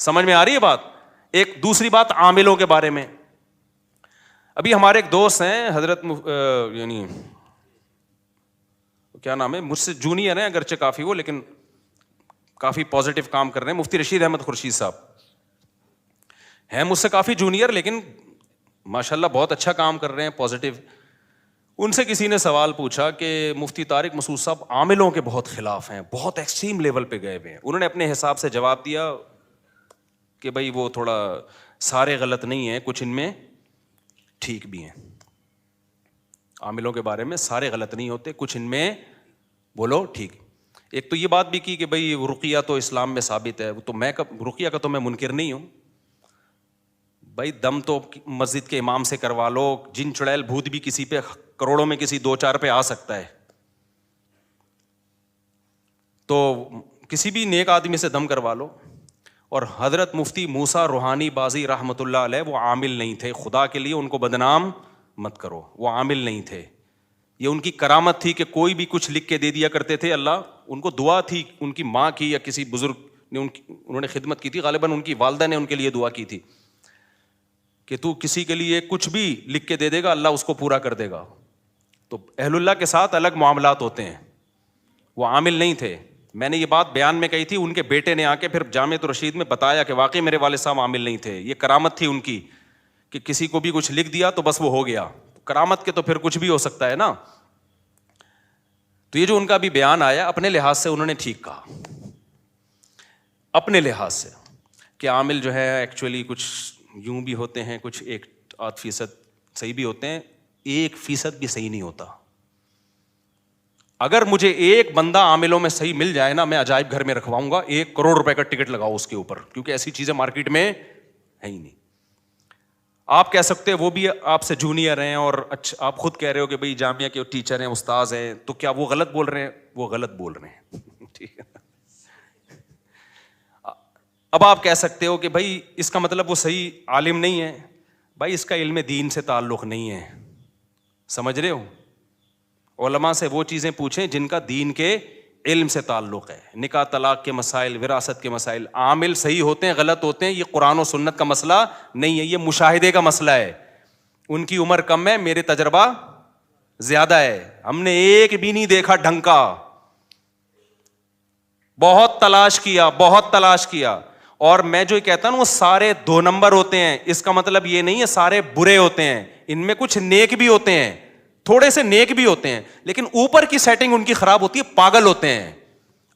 سمجھ میں آ رہی ہے بات؟ ایک دوسری بات عاملوں کے بارے میں. ابھی ہمارے ایک دوست ہیں حضرت یعنی کیا نام ہے, مجھ سے جونیئر ہیں اگرچہ کافی وہ, لیکن کافی پازیٹیو کام کر رہے ہیں, مفتی رشید احمد خورشید صاحب ہیں مجھ سے کافی جونیئر, لیکن ماشاءاللہ بہت اچھا کام کر رہے ہیں, پازیٹیو. ان سے کسی نے سوال پوچھا کہ مفتی طارق مسعود صاحب عاملوں کے بہت خلاف ہیں, بہت ایکسٹریم لیول پہ گئے ہوئے ہیں. انہوں نے اپنے حساب سے جواب دیا کہ بھائی وہ تھوڑا سارے غلط نہیں ہیں, کچھ ان میں ٹھیک بھی ہیں. عاملوں کے بارے میں سارے غلط نہیں ہوتے, کچھ ان میں بولو ٹھیک. ایک تو یہ بات بھی کی کہ بھائی رقیہ تو اسلام میں ثابت ہے, تو میں رقیہ کا تو میں منکر نہیں ہوں. بھائی دم تو مسجد کے امام سے کروا لو, جن چڑیل بھوت بھی کسی پہ کروڑوں میں کسی 2-4 پہ آ سکتا ہے, تو کسی بھی نیک آدمی سے دم کروا لو. اور حضرت مفتی موسیٰ روحانی بازی رحمۃ اللہ علیہ وہ عامل نہیں تھے, خدا کے لیے ان کو بدنام مت کرو, وہ عامل نہیں تھے. یہ ان کی کرامت تھی کہ کوئی بھی کچھ لکھ کے دے دیا کرتے تھے. اللہ ان کو دعا تھی, ان کی ماں کی یا کسی بزرگ نے انہوں نے خدمت کی تھی, غالباً ان کی والدہ نے ان کے لیے دعا کی تھی کہ تو کسی کے لیے کچھ بھی لکھ کے دے دے گا اللہ اس کو پورا کر دے گا. تو اہل اللہ کے ساتھ الگ معاملات ہوتے ہیں, وہ عامل نہیں تھے. میں نے یہ بات بیان میں کہی تھی, ان کے بیٹے نے آ کے پھر جامعۃ الرشید میں بتایا کہ واقعی میرے والد صاحب عامل نہیں تھے. یہ کرامت تھی ان کی کہ کسی کو بھی کچھ لکھ دیا تو بس وہ ہو گیا. کرامت کے تو پھر کچھ بھی ہو سکتا ہے نا. تو یہ جو ان کا بھی بیان آیا, اپنے لحاظ سے انہوں نے ٹھیک کہا, اپنے لحاظ سے کہ عامل جو ہے ایکچولی کچھ یوں بھی ہوتے ہیں, کچھ 1-8% صحیح بھی ہوتے ہیں, 1% بھی صحیح نہیں ہوتا. اگر مجھے ایک بندہ عاملوں میں صحیح مل جائے نا, میں عجائب گھر میں رکھواؤں گا, 1 کروڑ روپے کا ٹکٹ لگاؤ اس کے اوپر, کیونکہ ایسی چیزیں مارکیٹ میں ہے ہی نہیں. آپ کہہ سکتے ہیں وہ بھی آپ سے جونیئر ہیں اور اچھا آپ خود کہہ رہے ہو کہ بھائی جامعہ کے ٹیچر ہیں, استاذ ہیں, تو کیا وہ غلط بول رہے ہیں؟ وہ غلط بول رہے ہیں. ٹھیک ہے. اب آپ کہہ سکتے ہو کہ بھائی اس کا مطلب وہ صحیح عالم نہیں ہے. بھائی اس کا علم دین سے تعلق نہیں ہے, سمجھ رہے ہو؟ علماء سے وہ چیزیں پوچھیں جن کا دین کے علم سے تعلق ہے. نکاح طلاق کے مسائل, وراثت کے مسائل, عامل صحیح ہوتے ہیں غلط ہوتے ہیں, یہ قرآن و سنت کا مسئلہ نہیں ہے, یہ مشاہدے کا مسئلہ ہے. ان کی عمر کم ہے, میرے تجربہ زیادہ ہے, ہم نے ایک بھی نہیں دیکھا ڈھنگ کا, بہت تلاش کیا, بہت تلاش کیا. اور میں جو کہتا ہوں وہ سارے 2 نمبر ہوتے ہیں, اس کا مطلب یہ نہیں ہے سارے برے ہوتے ہیں, ان میں کچھ نیک بھی ہوتے ہیں, تھوڑے سے نیک بھی ہوتے ہیں, لیکن اوپر کی سیٹنگ ان کی خراب ہوتی ہے, پاگل ہوتے ہیں.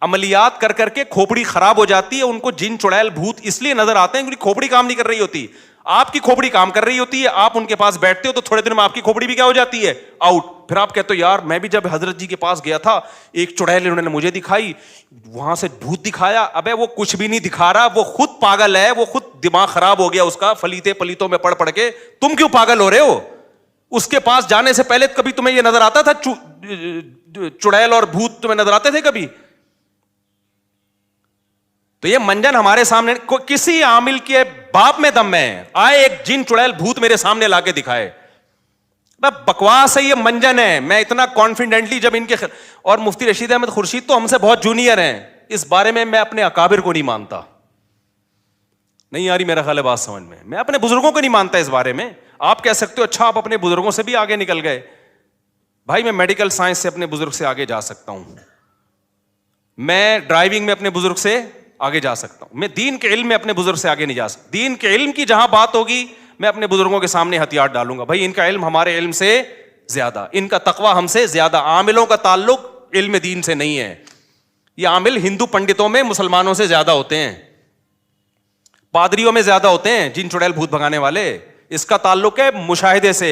عملیات کر کر کے کھوپڑی خراب ہو جاتی ہے, ان کو جن چڑیل بھوت اس لیے نظر آتے ہیں کیونکہ کھوپڑی کام نہیں کر رہی ہوتی. آپ کی کھوپڑی کام کر رہی ہوتی ہے, آپ ان کے پاس بیٹھتے ہو تو تھوڑے دن میں آپ کی کھوپڑی بھی کیا ہو جاتی ہے, آؤٹ. پھر آپ کہتے ہو یار میں بھی جب حضرت جی کے پاس گیا تھا, ایک چڑیل انہوں نے مجھے دکھائی, وہاں سے بھوت دکھایا. ابے وہ کچھ بھی نہیں دکھا رہا, وہ خود پاگل ہے, وہ خود دماغ خراب ہو گیا اس کا فلیتے پلیتوں میں پڑھ پڑھ کے. تم کیوں پاگل ہو رہے ہو؟ اس کے پاس جانے سے پہلے کبھی تمہیں یہ نظر آتا تھا چڑیل اور بھوت تمہیں نظر آتے تھے کبھی؟ تو یہ منجن ہمارے سامنے, کسی عامل کے باپ میں دم ہے, آئے ایک جن چڑیل بھوت میرے سامنے لا کے دکھائے. بکواس ہے, یہ منجن ہے. میں اتنا کانفیڈنٹلی جب ان کے اور مفتی رشید احمد خورشید تو ہم سے بہت جونیئر ہیں, اس بارے میں میں اپنے اکابر کو نہیں مانتا. نہیں آ رہی میرا خیال ہے بات سمجھ میں؟ میں اپنے بزرگوں کو نہیں مانتا اس بارے میں. آپ کہہ سکتے ہو اچھا آپ اپنے بزرگوں سے بھی آگے نکل گئے. بھائی میں میڈیکل سائنس سے اپنے بزرگ سے آگے جا سکتا ہوں, میں ڈرائیونگ میں اپنے بزرگ سے آگے جا سکتا ہوں, میں دین کے علم میں اپنے بزرگ سے آگے نہیں جا سکتا. دین کے علم کی جہاں بات ہوگی میں اپنے بزرگوں کے سامنے ہتھیار ڈالوں گا. بھائی ان کا علم ہمارے علم سے زیادہ, ان کا تقویٰ ہم سے زیادہ. عاملوں کا تعلق علم دین سے نہیں ہے. یہ عامل ہندو پنڈتوں میں مسلمانوں سے زیادہ ہوتے ہیں, پادریوں میں زیادہ ہوتے ہیں, جن چڑیل بھوت بھگانے والے. اس کا تعلق ہے مشاہدے سے.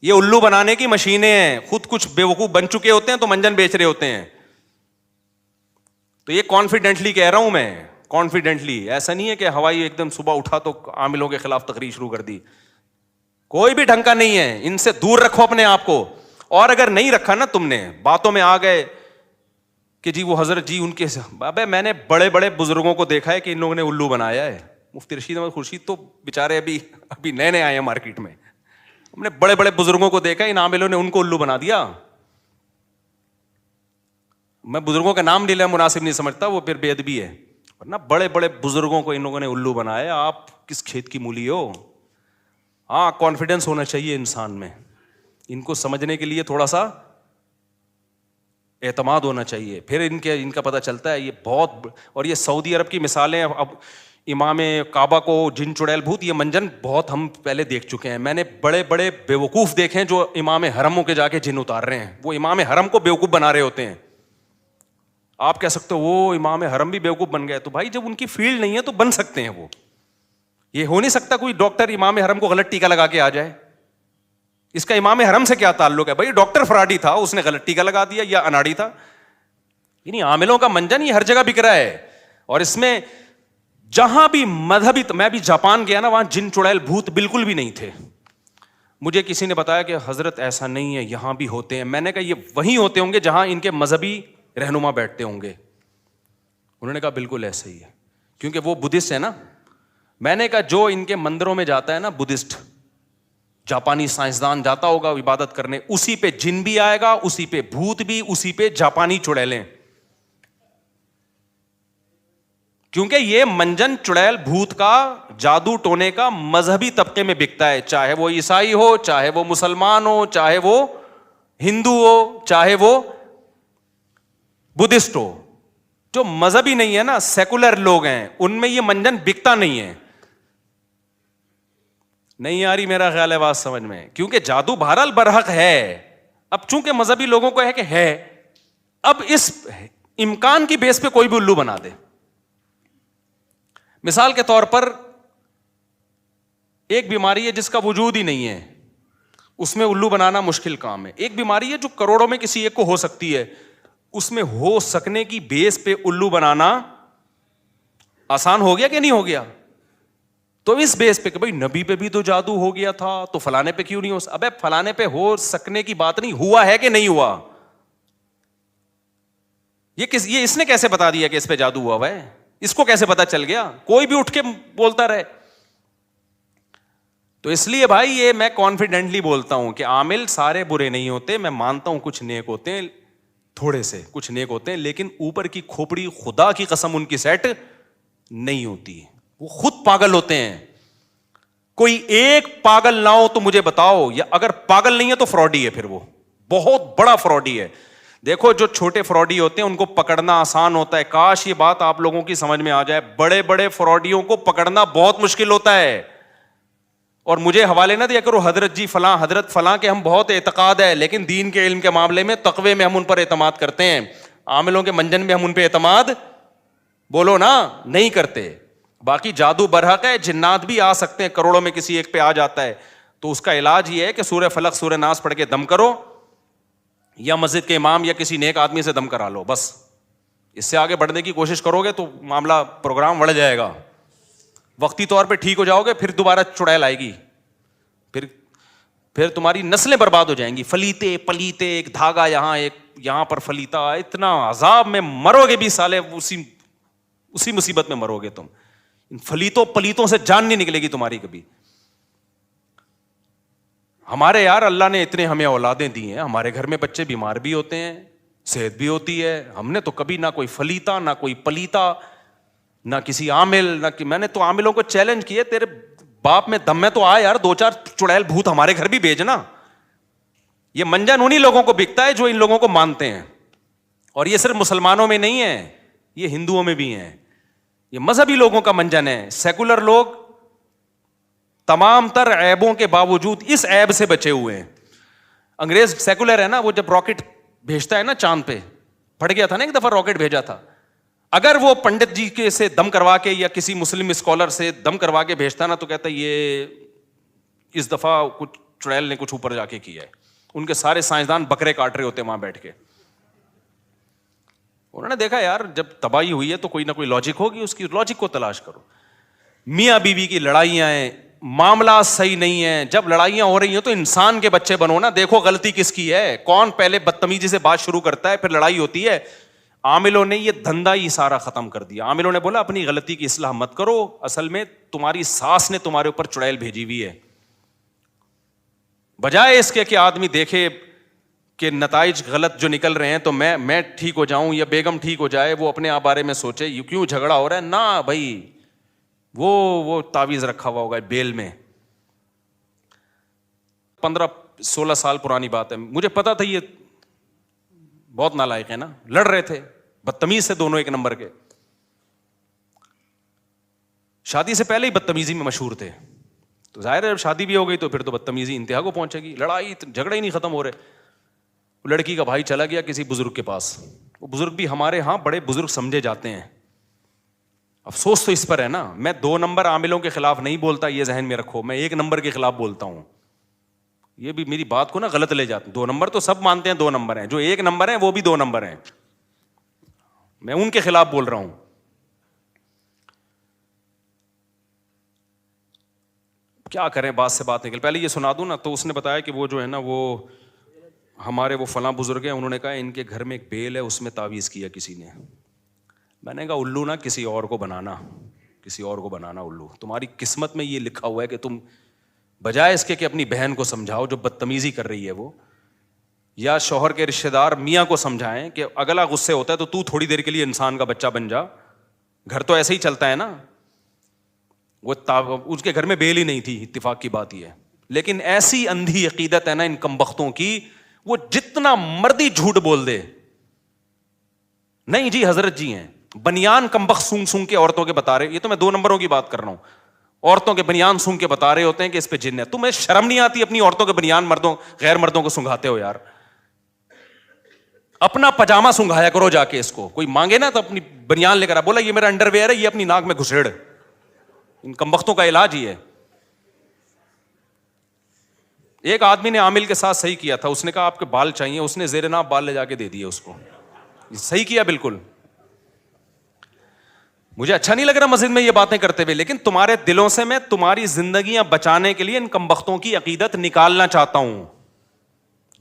یہ الو بنانے کی مشینیں ہیں, خود کچھ بیوقوف بن چکے ہوتے ہیں تو منجن بیچ رہے ہوتے ہیں. تو یہ کانفیڈنٹلی کہہ رہا ہوں میں, کانفیڈنٹلی. ایسا نہیں ہے کہ ہوائی ایک دم صبح اٹھا تو عاملوں کے خلاف تقریر شروع کر دی. کوئی بھی ڈھنگ کا نہیں ہے, ان سے دور رکھو اپنے آپ کو. اور اگر نہیں رکھا نا تم نے, باتوں میں آ گئے کہ جی وہ حضرت جی ان کے, ابے میں نے بڑے بڑے بزرگوں کو دیکھا ہے کہ ان لوگوں نے الو بنایا ہے. مفتی رشید احمد خورشید تو بیچارے ابھی نئے نئے آئے ہیں مارکیٹ میں. ہم نے بڑے بڑے بزرگوں کو دیکھا, ان عاملوں نے ان کو الو بنا دیا. میں بزرگوں کا نام لینا مناسب نہیں سمجھتا, وہ پھر بے ادبی ہے. ورنہ بڑے بڑے بزرگوں کو ان لوگوں نے الو بنایا. آپ کس کھیت کی مولی ہو؟ ہاں کانفیڈنس ہونا چاہیے انسان میں, ان کو سمجھنے کے لیے تھوڑا سا اعتماد ہونا چاہیے, پھر ان کا پتہ چلتا ہے یہ بہت. اور یہ سعودی عرب کی مثالیں, اب امام کعبہ کو جن چڑیل بھوت, یہ منجن بہت ہم پہلے دیکھ چکے ہیں. میں نے بڑے بڑے بیوقوف دیکھے ہیں جو امام حرموں کے جا کے جن اتار رہے ہیں. وہ امام حرم کو بیوقوف بنا رہے ہوتے ہیں. آپ کہہ سکتے ہو وہ امام حرم بھی بیوقوف بن گئے, تو بھائی جب ان کی فیلڈ نہیں ہے تو بن سکتے ہیں وہ. یہ ہو نہیں سکتا کوئی ڈاکٹر امام حرم کو غلط ٹیکا لگا کے آ جائے. اس کا امام حرم سے کیا تعلق ہے؟ بھائی ڈاکٹر فراڈی تھا, اس نے غلط ٹیکا لگا دیا, یا اناڑی تھا. یعنی عاملوں کا منجن یہ ہر جگہ بک رہا ہے. اور اس میں جہاں بھی مذہبی, میں بھی جاپان گیا نا, وہاں جن چڑیل بھوت بالکل بھی نہیں تھے. مجھے کسی نے بتایا کہ حضرت ایسا نہیں ہے, یہاں بھی ہوتے ہیں. میں نے کہا یہ وہیں ہوتے ہوں گے جہاں ان کے مذہبی رہنما بیٹھتے ہوں گے. انہوں نے کہا بالکل ایسے ہی ہے, کیونکہ وہ بدھسٹ ہے نا. میں نے کہا جو ان کے مندروں میں جاتا ہے نا بدھسٹ, جاپانی سائنسدان جاتا ہوگا عبادت کرنے, اسی پہ جن بھی آئے گا, اسی پہ بھوت بھی, اسی پہ جاپانی چڑیلیں. کیونکہ یہ منجن چڑیل بھوت کا, جادو ٹونے کا مذہبی طبقے میں بکتا ہے, چاہے وہ عیسائی ہو, چاہے وہ مسلمان ہو, چاہے وہ ہندو ہو, چاہے وہ بدھسٹ ہو. جو مذہبی نہیں ہے نا, سیکولر لوگ ہیں, ان میں یہ منجن بکتا نہیں ہے. نہیں آ رہی میرا خیال ہے بات سمجھ میں؟ کیونکہ جادو بہرحال برحق ہے. اب چونکہ مذہبی لوگوں کو ہے کہ ہے, اب اس امکان کی بیس پہ کوئی بھی الو بنا دے. مثال کے طور پر ایک بیماری ہے جس کا وجود ہی نہیں ہے, اس میں الو بنانا مشکل کام ہے. ایک بیماری ہے جو کروڑوں میں کسی ایک کو ہو سکتی ہے, اس میں ہو سکنے کی بیس پہ الو بنانا آسان ہو گیا کہ نہیں ہو گیا؟ تو اس بیس پہ کہ بھائی نبی پہ بھی تو جادو ہو گیا تھا, تو فلانے پہ کیوں نہیں ہو؟ ابے فلانے پہ ہو سکنے کی بات نہیں, ہوا ہے کہ نہیں ہوا. یہ اس نے کیسے بتا دیا کہ اس پہ جادو ہوا ہے؟ اس کو کیسے پتا چل گیا؟ کوئی بھی اٹھ کے بولتا رہے. تو اس لیے بھائی یہ میں کانفیڈنٹلی بولتا ہوں کہ عامل سارے برے نہیں ہوتے. میں مانتا ہوں کچھ نیک ہوتے ہیں, تھوڑے سے کچھ نیک ہوتے ہیں, لیکن اوپر کی کھوپڑی خدا کی قسم ان کی سیٹ نہیں ہوتی. وہ خود پاگل ہوتے ہیں. کوئی ایک پاگل نہ ہو تو مجھے بتاؤ, یا اگر پاگل نہیں ہے تو فراڈی ہے, پھر وہ بہت بڑا فراڈی ہے. دیکھو جو چھوٹے فراڈی ہوتے ہیں ان کو پکڑنا آسان ہوتا ہے. کاش یہ بات آپ لوگوں کی سمجھ میں آ جائے. بڑے بڑے فراڈیوں کو پکڑنا بہت مشکل ہوتا ہے. اور مجھے حوالے نہ دیا کرو حضرت جی فلاں, حضرت فلاں کے ہم بہت اعتقاد ہے, لیکن دین کے علم کے معاملے میں تقوی میں ہم ان پر اعتماد کرتے ہیں. عاملوں کے منجن میں ہم ان پہ اعتماد بولو نا نہیں کرتے. باقی جادو برحق ہے, جنات بھی آ سکتے ہیں, کروڑوں میں کسی ایک پہ آ جاتا ہے, تو اس کا علاج یہ ہے کہ سورہ فلق سورہ ناس پڑھ کے دم کرو, یا مسجد کے امام یا کسی نیک آدمی سے دم کرا لو. بس اس سے آگے بڑھنے کی کوشش کرو گے تو معاملہ پروگرام بڑھ جائے گا. وقتی طور پہ ٹھیک ہو جاؤ گے, پھر دوبارہ چڑیل آئے گی, پھر تمہاری نسلیں برباد ہو جائیں گی. فلیتے پلیتے, ایک دھاگا یہاں ایک یہاں پر فلیتا, اتنا عذاب میں مرو گے بھی سالے, اسی مصیبت میں مرو گے تم. ان فلیتوں پلیتوں سے جان نہیں نکلے گی تمہاری کبھی. ہمارے یار اللہ نے اتنے ہمیں اولادیں دی ہیں, ہمارے گھر میں بچے بیمار بھی ہوتے ہیں, صحت بھی ہوتی ہے. ہم نے تو کبھی نہ کوئی فلیتا نہ کوئی پلیتا نہ کسی عامل نہ میں نے تو عاملوں کو چیلنج کیے, تیرے باپ میں دم میں تو آ یار, 2-4 چڑیل بھوت ہمارے گھر بھی بھیجنا. یہ منجن انہی لوگوں کو بکتا ہے جو ان لوگوں کو مانتے ہیں. اور یہ صرف مسلمانوں میں نہیں ہے, یہ ہندوؤں میں بھی ہیں. یہ مذہبی لوگوں کا منجن ہے. سیکولر لوگ تمام تر عیبوں کے باوجود اس عیب سے بچے ہوئے ہیں. انگریز سیکولر ہے نا, وہ جب راکٹ بھیجتا ہے نا چاند پہ, پھٹ گیا تھا نا ایک دفعہ راکٹ بھیجا تھا, اگر وہ پنڈت جی کے سے دم کروا کے یا کسی مسلم اسکالر سے دم کروا کے بھیجتا نا تو کہتا یہ اس دفعہ کچھ چڑیل نے کچھ اوپر جا کے کیا ہے. ان کے سارے سائنسدان بکرے کاٹ رہے ہوتے وہاں بیٹھ کے. انہوں نے دیکھا یار جب تباہی ہوئی ہے تو کوئی نہ کوئی لاجک ہوگی, اس کی لاجک کو تلاش کرو. میاں بیوی کی لڑائیاں ہیں, معاملات صحیح نہیں ہیں. جب لڑائیاں ہو رہی ہیں تو انسان کے بچے بنو نا, دیکھو غلطی کس کی ہے, کون پہلے بدتمیزی سے بات شروع کرتا ہے, پھر لڑائی ہوتی ہے. عاملوں نے یہ دھندا ہی سارا ختم کر دیا. عاملوں نے بولا اپنی غلطی کی اصلاح مت کرو, اصل میں تمہاری ساس نے تمہارے اوپر چڑیل بھیجی ہوئی ہے. بجائے اس کے کہ آدمی دیکھے کہ نتائج غلط جو نکل رہے ہیں تو میں ٹھیک ہو جاؤں یا بیگم ٹھیک ہو جائے, وہ اپنے آپ بارے میں سوچے کیوں جھگڑا ہو رہا ہے. نہ بھائی, وہ تعویذ رکھا ہوا ہوگا بیل میں. 15-16 سال پرانی بات ہے, مجھے پتا تھا یہ بہت نالائق ہے نا, لڑ رہے تھے بدتمیز سے دونوں, ایک نمبر کے. شادی سے پہلے ہی بدتمیزی میں مشہور تھے, تو ظاہر ہے جب شادی بھی ہو گئی تو پھر تو بدتمیزی انتہا کو پہنچے گی. لڑائی جھگڑے ہی نہیں ختم ہو رہے. لڑکی کا بھائی چلا گیا کسی بزرگ کے پاس, وہ بزرگ بھی ہمارے ہاں بڑے بزرگ سمجھے جاتے ہیں. افسوس تو اس پر ہے نا, میں 2 نمبر عاملوں کے خلاف نہیں بولتا, یہ ذہن میں رکھو, میں 1 نمبر کے خلاف بولتا ہوں. یہ بھی میری بات کو نا غلط لے جاتے ہیں. 2 نمبر تو سب مانتے ہیں 2 نمبر ہیں, جو 1 نمبر ہیں وہ بھی 2 نمبر ہیں, میں ان کے خلاف بول رہا ہوں. کیا کریں, بات سے بات نکل. پہلے یہ سنا دوں نا, تو اس نے بتایا کہ وہ جو ہے نا وہ ہمارے وہ فلاں بزرگ ہیں, انہوں نے کہا ان کے گھر میں ایک بیل ہے, اس میں تعویذ کیا کسی نے. میں نے کہا الو نا کسی اور کو بنانا, کسی اور کو بنانا الو. تمہاری قسمت میں یہ لکھا ہوا ہے کہ تم بجائے اس کے کہ اپنی بہن کو سمجھاؤ جو بدتمیزی کر رہی ہے وہ, یا شوہر کے رشتے دار میاں کو سمجھائیں کہ اگلا غصے ہوتا ہے تو تھوڑی دیر کے لیے انسان کا بچہ بن جا, گھر تو ایسے ہی چلتا ہے نا. وہ اس کے گھر میں بیل ہی نہیں تھی, اتفاق کی بات یہ ہے. لیکن ایسی اندھی عقیدت ہے نا ان کمبختوں کی, وہ جتنا مردی جھوٹ بول دے. نہیں جی حضرت جی ہیں بنیان کمبخت سونگ سونگ کے عورتوں کے بتا رہے, یہ تو میں 2 نمبروں کی بات کر رہا ہوں. عورتوں کے بنیان سونگ کے بتا رہے ہوتے ہیں کہ اس پہ جن ہے. تمہیں شرم نہیں آتی اپنی عورتوں کے بنیان غیر مردوں کو سنگھاتے ہو یار. اپنا پجامہ سنگھایا کرو جا کے, اس کو کوئی مانگے نا تو اپنی بنیان لے کر بولا یہ میرا انڈر ویئر ہے, یہ اپنی ناک میں گھسیڑ. ان کمبختوں کا علاج ہی ہے. ایک آدمی نے عامل کے ساتھ صحیح کیا تھا, اس نے کہا آپ کے بال چاہیے, اس نے زیر ناف بال لے جا کے دے دیے اس کو. صحیح کیا بالکل. مجھے اچھا نہیں لگ رہا مسجد میں یہ باتیں کرتے ہوئے, لیکن تمہارے دلوں سے میں تمہاری زندگیاں بچانے کے لیے ان کمبختوں کی عقیدت نکالنا چاہتا ہوں.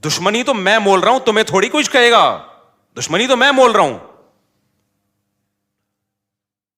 دشمنی تو میں مول رہا ہوں, تمہیں تھوڑی کچھ کہے گا. دشمنی تو میں مول رہا ہوں.